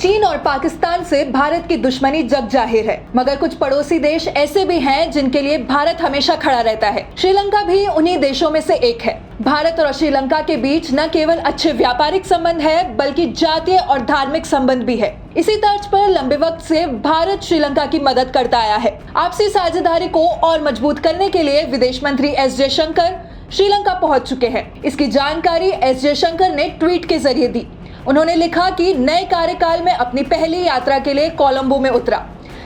चीन और पाकिस्तान से भारत की दुश्मनी जग जाहिर है, मगर कुछ पड़ोसी देश ऐसे भी हैं जिनके लिए भारत हमेशा खड़ा रहता है। श्रीलंका भी उन्हीं देशों में से एक है। भारत और श्रीलंका के बीच न केवल अच्छे व्यापारिक संबंध है, बल्कि जातीय और धार्मिक संबंध भी है। इसी तर्ज पर लंबे वक्त से भारत श्रीलंका की मदद करता आया है। आपसी साझेदारी को और मजबूत करने के लिए विदेश मंत्री एस जयशंकर श्रीलंका पहुंच चुके हैं। इसकी जानकारी एस जयशंकर ने ट्वीट के जरिए दी। उन्होंने लिखा कि नए कार्यकाल में अपनी पहली यात्रा के लिए कोलंबो में उतरा।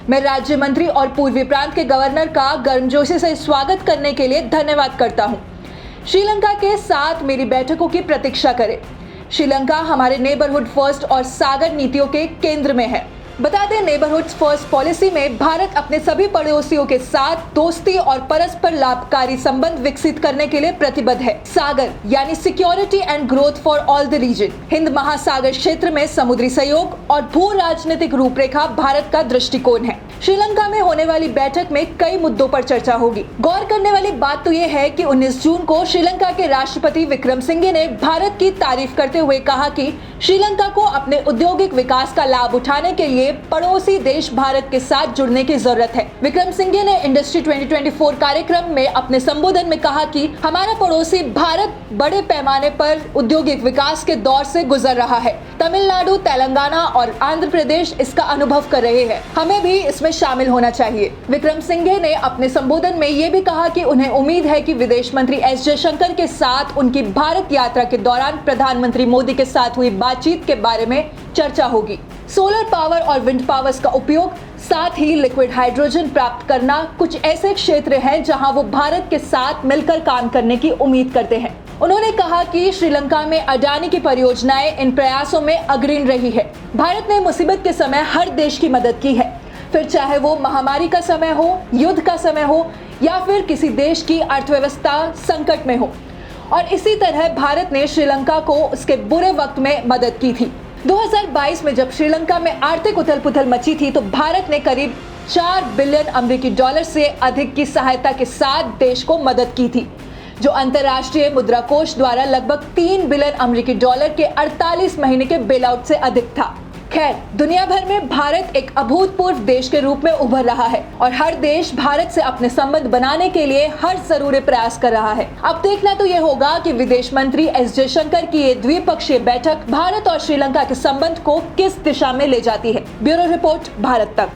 मैं राज्य मंत्री और पूर्वी प्रांत के गवर्नर का गर्मजोशी से स्वागत करने के लिए धन्यवाद करता हूं। श्रीलंका के साथ मेरी बैठकों की प्रतीक्षा करें। श्रीलंका हमारे नेबरहुड फर्स्ट और सागर नीतियों के केंद्र में है। बता दें, नेबरहुड फर्स्ट पॉलिसी में भारत अपने सभी पड़ोसियों के साथ दोस्ती और परस्पर लाभकारी संबंध विकसित करने के लिए प्रतिबद्ध है। सागर यानी security and growth for all the region, Hind Mahasagar क्षेत्र में समुद्री सहयोग और भू राजनीतिक रूपरेखा भारत का दृष्टिकोण है। श्रीलंका में होने वाली बैठक में कई मुद्दों पर चर्चा होगी। गौर करने वाली बात तो ये है कि 19 जून को श्रीलंका के राष्ट्रपति विक्रमसिंघे ने भारत की तारीफ करते हुए कहा कि श्रीलंका को अपने औद्योगिक विकास का लाभ उठाने के लिए पड़ोसी देश भारत के साथ जुड़ने की जरूरत है। विक्रमसिंघे ने इंडस्ट्री 2024 कार्यक्रम में अपने संबोधन में कहा कि हमारा पड़ोसी भारत बड़े पैमाने पर औद्योगिक विकास के दौर से गुजर रहा है। तमिलनाडु, तेलंगाना और आंध्र प्रदेश इसका अनुभव कर रहे हैं। हमें भी इसमें शामिल होना चाहिए। विक्रमसिंघे ने अपने संबोधन में ये भी कहा कि उन्हें उम्मीद है कि विदेश मंत्री एस जयशंकर के साथ उनकी भारत यात्रा के दौरान प्रधानमंत्री मोदी के साथ हुई बातचीत के बारे में चर्चा होगी। सोलर पावर और विंड पावर्स का उपयोग, साथ ही लिक्विड हाइड्रोजन प्राप्त करना कुछ ऐसे क्षेत्र हैं जहां वो भारत के साथ मिलकर काम करने की उम्मीद करते हैं। उन्होंने कहा कि श्रीलंका में अडानी की परियोजनाएं इन प्रयासों में अग्रणी रही है। भारत ने मुसीबत के समय हर देश की मदद की है, फिर चाहे वो महामारी का समय हो, युद्ध का समय हो या फिर किसी देश की अर्थव्यवस्था संकट में हो। और इसी तरह भारत ने श्रीलंका को उसके बुरे वक्त में मदद की थी। 2022 में जब श्रीलंका में आर्थिक उथल-पुथल मची थी तो भारत ने करीब 4 बिलियन अमेरिकी डॉलर से अधिक की सहायता के साथ देश को मदद की थी, जो अंतर्राष्ट्रीय मुद्रा कोष द्वारा लगभग 3 बिलियन अमेरिकी डॉलर के 48 महीने के बेलआउट से अधिक था। खैर, दुनिया भर में भारत एक अभूतपूर्व देश के रूप में उभर रहा है और हर देश भारत से अपने संबंध बनाने के लिए हर जरूरी प्रयास कर रहा है। अब देखना तो ये होगा कि विदेश मंत्री एस जयशंकर की ये द्विपक्षीय बैठक भारत और श्रीलंका के संबंध को किस दिशा में ले जाती है। ब्यूरो रिपोर्ट, भारत तक।